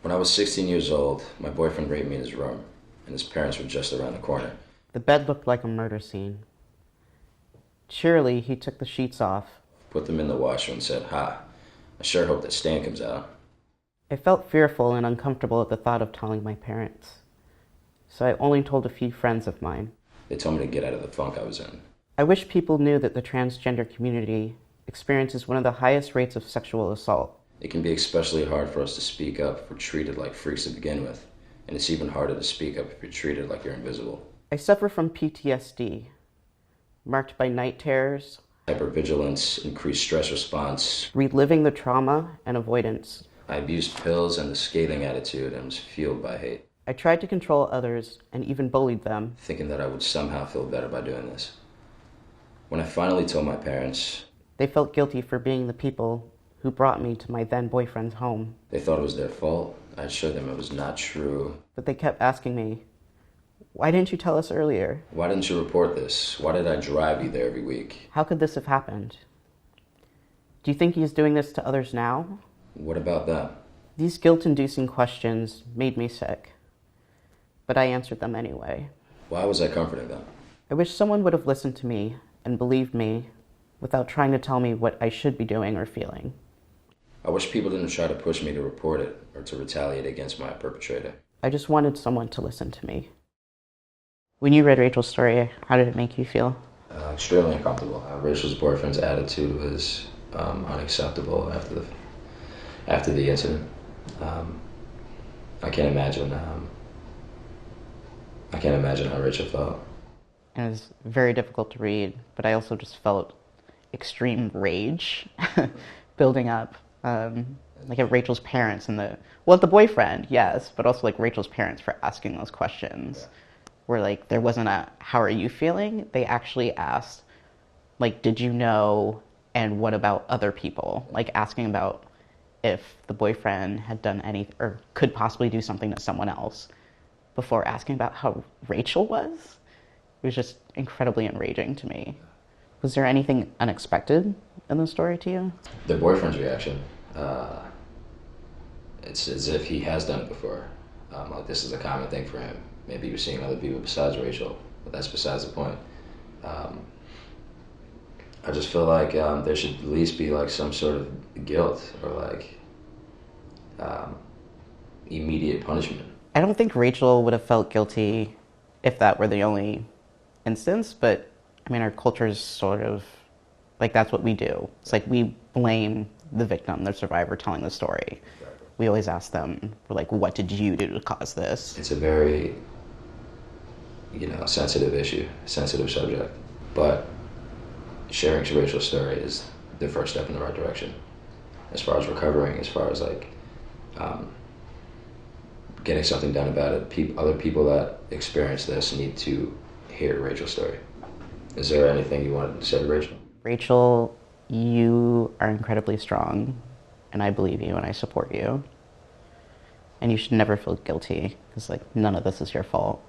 When I was 16 years old, my boyfriend raped me in his room, and his parents were just around the corner. The bed looked like a murder scene. Cheerily, he took the sheets off. Put them in the washer and said, "Ha, I sure hope that stain comes out." I felt fearful and uncomfortable at the thought of telling my parents, so I only told a few friends of mine. They told me to get out of the funk I was in. I wish people knew that the transgender community experiences one of the highest rates of sexual assault. It can be especially hard for us to speak up if we're treated like freaks to begin with, and it's even harder to speak up if you're treated like you're invisible. I suffer from PTSD, marked by night terrors, Hypervigilance, increased stress response. reliving the trauma, and avoidance. I abused pills and the scathing attitude and was fueled by hate, I tried to control others and even bullied them. thinking that I would somehow feel better by doing this. When I finally told my parents, They felt guilty for being the people who brought me to my then boyfriend's home. they thought it was their fault. I assured them it was not true. But they kept asking me, "Why didn't you tell us earlier? Why didn't you report this? Why did I drive you there every week? How could this have happened? Do you think he's doing this to others now?" What about them? These guilt-inducing questions made me sick, but I answered them anyway. Why was I comforting them? I wish someone would have listened to me and believed me without trying to tell me what I should be doing or feeling. I wish people didn't try to push me to report it or to retaliate against my perpetrator. I just wanted someone to listen to me. When you read Rachel's story, how did it make you feel? Extremely uncomfortable. Rachel's boyfriend's attitude was unacceptable after the incident. I can't imagine. I can't imagine how Rachel felt. It was very difficult to read, but I also just felt extreme rage building up. Like at Rachel's parents and the boyfriend, yes, but also like Rachel's parents for asking those questions. Where like there wasn't a "how are you feeling?" They actually asked, like, "Did you know?" and "what about other people?" Like asking about if the boyfriend had done anything or could possibly do something to someone else before asking about how Rachel was. It was just incredibly enraging to me. Was there anything unexpected in the story to you? The boyfriend's reaction, it's as if he has done it before. Like this is a common thing for him. Maybe he was seeing other people besides Rachel, but that's besides the point. I just feel like there should at least be like some sort of guilt or like immediate punishment. I don't think Rachel would have felt guilty if that were the only instance, but I mean, our culture is sort of like that's what we do. It's like we blame the victim, the survivor telling the story. Exactly. We always ask them, we're like, "What did you do to cause this?" It's a very, sensitive issue, sensitive subject. But sharing Rachel's story is the first step in the right direction. As far as recovering, as far as like getting something done about it, other people that experience this need to hear Rachel's story. Is there anything you wanted to say to Rachel? Rachel, you are incredibly strong, and I believe you and I support you. And you should never feel guilty, because like none of this is your fault.